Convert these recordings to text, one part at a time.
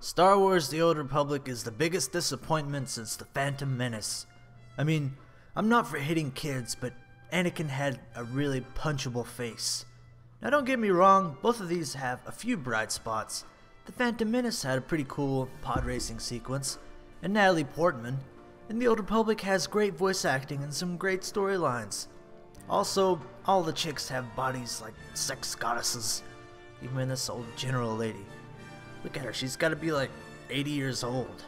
Star Wars The Old Republic is the biggest disappointment since The Phantom Menace. I mean, I'm not for hitting kids, but Anakin had a really punchable face. Now don't get me wrong, both of these have a few bright spots. The Phantom Menace had a pretty cool pod racing sequence, and Natalie Portman, and The Old Republic has great voice acting and some great storylines. Also, all the chicks have bodies like sex goddesses, even this old general lady. Look at her, she's gotta be like 80 years old.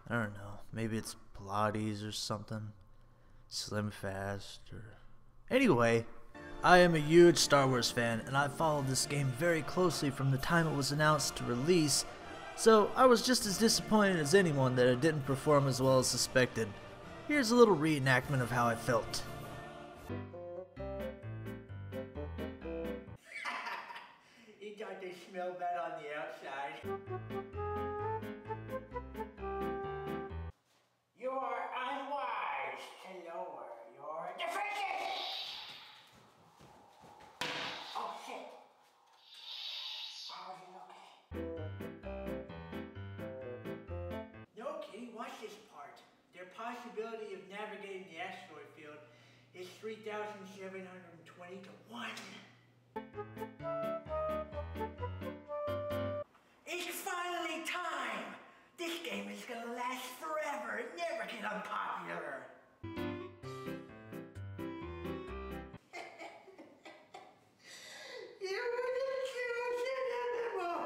I don't know, maybe it's Pilates or something. Slim fast or... Anyway, I am a huge Star Wars fan and I followed this game very closely from the time it was announced to release, so I was just as disappointed as anyone that it didn't perform as well as suspected. Here's a little reenactment of how I felt. You thought they smell bad on the outside. You are unwise to lower your defenses! Oh shit! Are you okay? No, Kitty, watch this part. Their possibility of navigating the asteroid field is 3,720 to 1. It's finally time! This game is gonna last forever and never get unpopular! You were the chosen MMO!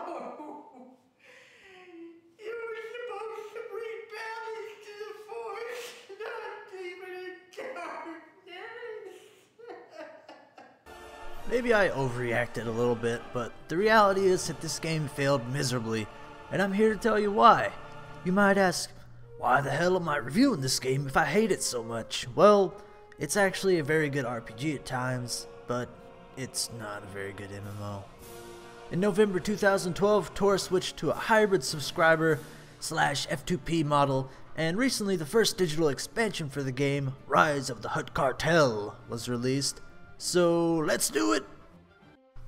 You were supposed to bring balance to the Force, not even in darkness! Maybe I overreacted a little bit, but the reality is that this game failed miserably, and I'm here to tell you why. You might ask, why the hell am I reviewing this game if I hate it so much? Well, it's actually a very good RPG at times, but it's not a very good MMO. In November 2012, Tor switched to a hybrid subscriber / F2P model, and recently the first digital expansion for the game, Rise of the Hutt Cartel, was released. So let's do it!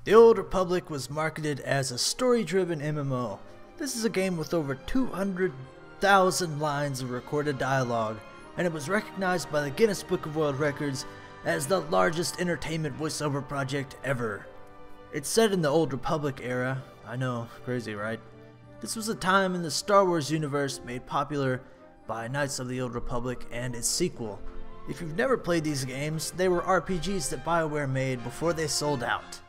The Old Republic was marketed as a story-driven MMO. This is a game with over 200,000 lines of recorded dialogue, and it was recognized by the Guinness Book of World Records as the largest entertainment voiceover project ever. It's set in the Old Republic era. I know, crazy, right? This was a time in the Star Wars universe made popular by Knights of the Old Republic and its sequel. If you've never played these games, they were RPGs that BioWare made before they sold out.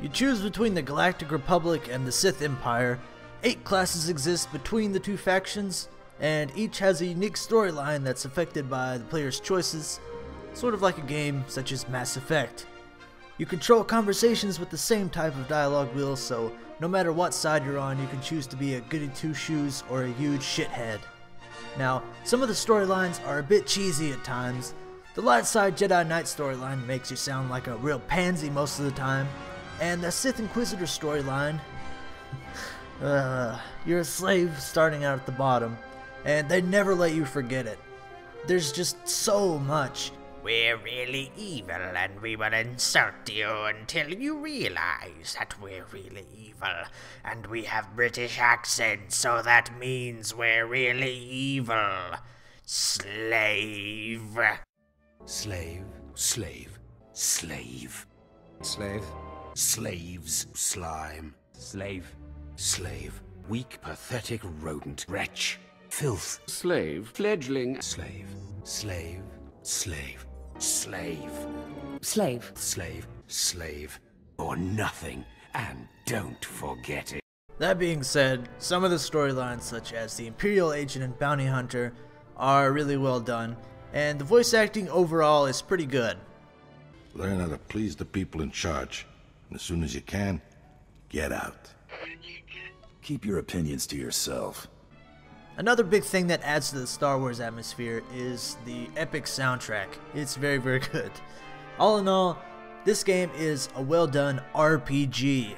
You choose between the Galactic Republic and the Sith Empire. 8 classes exist between the two factions, and each has a unique storyline that's affected by the player's choices, sort of like a game such as Mass Effect. You control conversations with the same type of dialogue wheel, so no matter what side you're on, you can choose to be a goody two-shoes or a huge shithead. Now, some of the storylines are a bit cheesy at times. The light side Jedi Knight storyline makes you sound like a real pansy most of the time, and the Sith Inquisitor storyline, you're a slave starting out at the bottom, and they never let you forget it. There's just so much. We're really evil and we will insult you until you realize that we're really evil. And we have British accents, so that means we're really evil. Slave. Slave, slave, slave. Slave. Slaves, slime. Slave. Slave, weak, pathetic rodent, wretch, filth. Slave. Fledgling. Slave, slave, slave, slave. Slave. Slave, slave, or nothing, and don't forget it. That being said, some of the storylines such as the Imperial Agent and Bounty Hunter are really well done, and the voice acting overall is pretty good. Learn how to please the people in charge, and as soon as you can, get out. Keep your opinions to yourself. Another big thing that adds to the Star Wars atmosphere is the epic soundtrack. It's very, very good. All in all, this game is a well done RPG.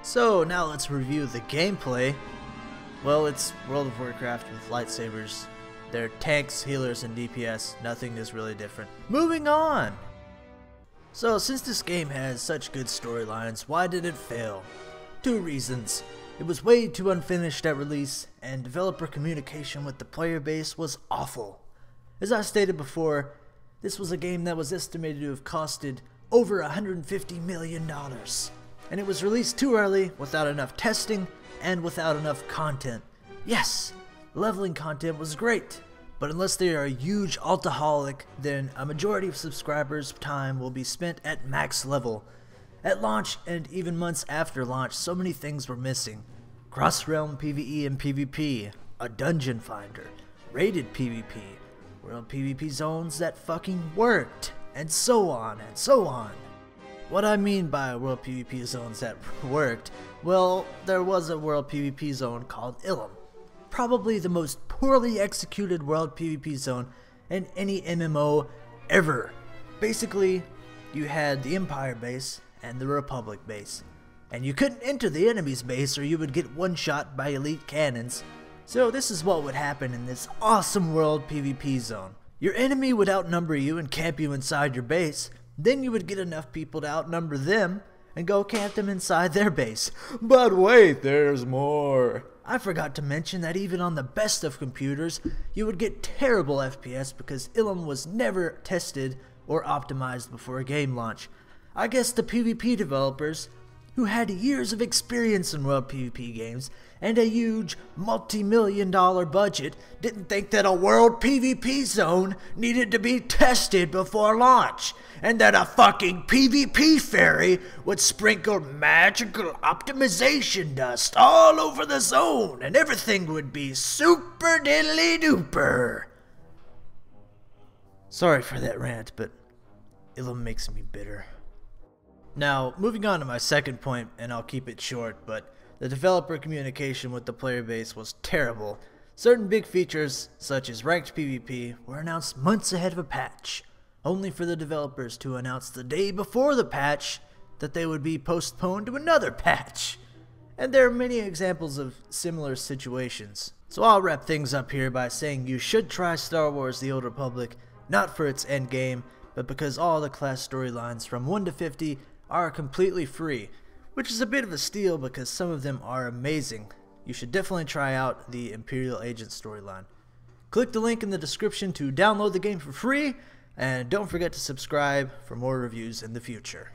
So now let's review the gameplay. Well, it's World of Warcraft with lightsabers. They're tanks, healers, and DPS. Nothing is really different. Moving on! So since this game has such good storylines, why did it fail? Two reasons. It was way too unfinished at release, and developer communication with the player base was awful. As I stated before, this was a game that was estimated to have costed over $150 million, and it was released too early, without enough testing, and without enough content. Yes, leveling content was great, but unless they are a huge altaholic, then a majority of subscribers' time will be spent at max level. At launch, and even months after launch, so many things were missing. Cross-realm PvE and PvP, a dungeon finder, rated PvP, world PvP zones that fucking worked, and so on and so on. What I mean by world PvP zones that worked, well, there was a world PvP zone called Ilum. Probably the most poorly executed world PvP zone in any MMO ever. Basically, you had the Empire base and the Republic base, and you couldn't enter the enemy's base or you would get one-shot by elite cannons. So this is what would happen in this awesome world PvP zone. Your enemy would outnumber you and camp you inside your base, then you would get enough people to outnumber them and go camp them inside their base. But wait, there's more. I forgot to mention that even on the best of computers, you would get terrible FPS because Ilum was never tested or optimized before a game launch. I guess the PvP developers, who had years of experience in world PvP games and a huge multi-million-dollar budget, didn't think that a world PvP zone needed to be tested before launch, and that a fucking PvP fairy would sprinkle magical optimization dust all over the zone and everything would be super diddly duper. Sorry for that rant, but Ilum makes me bitter. Now, moving on to my second point, and I'll keep it short, but the developer communication with the player base was terrible. Certain big features, such as ranked PvP, were announced months ahead of a patch, only for the developers to announce the day before the patch that they would be postponed to another patch. And there are many examples of similar situations. So I'll wrap things up here by saying you should try Star Wars The Old Republic, not for its endgame, but because all the class storylines from 1 to 50 are completely free, which is a bit of a steal because some of them are amazing. You should definitely try out the Imperial Agent storyline. Click the link in the description to download the game for free, and don't forget to subscribe for more reviews in the future.